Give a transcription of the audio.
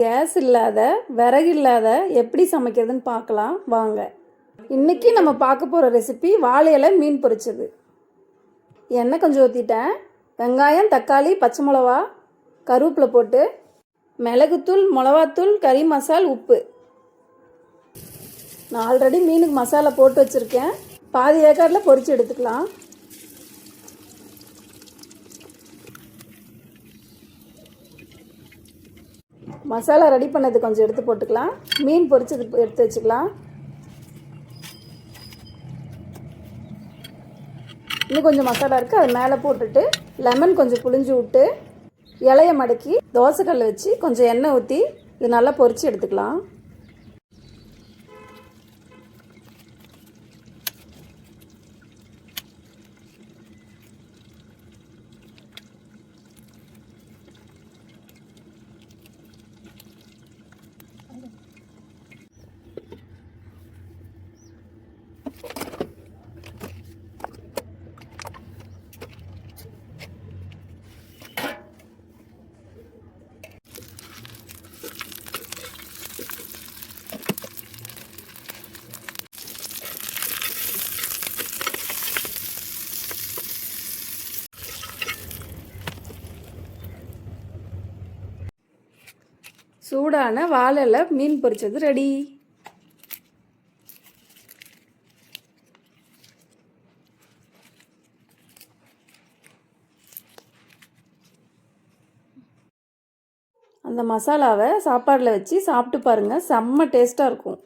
Case இல்லாத விறகு இல்லாத எப்படி சமைக்கிறதுன்னு பார்க்கலாம் வாங்க. இன்றைக்கி நம்ம பார்க்க போகிற ரெசிபி வாழை இலை மீன் பொரிச்சது. எண்ணெய் கொஞ்சம் ஊற்றிட்டேன். வெங்காயம், தக்காளி, பச்சை மிளவா, கருவேப்பிலை போட்டு மிளகுத்தூள், மிளகாத்தூள், கறி மசால், உப்பு. நான் ஆல்ரெடி மீனுக்கு மசாலா போட்டு வச்சுருக்கேன். பாதி வேக்காட்டில் பொரித்து எடுத்துக்கலாம். மசாலா ரெடி பண்ணது கொஞ்சம் எடுத்து போட்டுக்கலாம். மீன் பொரிச்சது எடுத்து வச்சுக்கலாம். இன்னும் கொஞ்சம் மசாலா இருக்குது, அது மேலே போட்டுட்டு லெமன் கொஞ்சம் புழிஞ்சு விட்டு இலையை மடக்கி தோசைக்கல்ல வச்சு கொஞ்சம் எண்ணெய் ஊற்றி இது நல்லா பொரித்து எடுத்துக்கலாம். சூடான வாழை இலை மீன் பொரிச்சது ரெடி. அந்த மசாலாவை சாப்பாடில் வச்சு சாப்பிட்டு பாருங்கள், செம்ம டேஸ்ட்டாக இருக்கும்.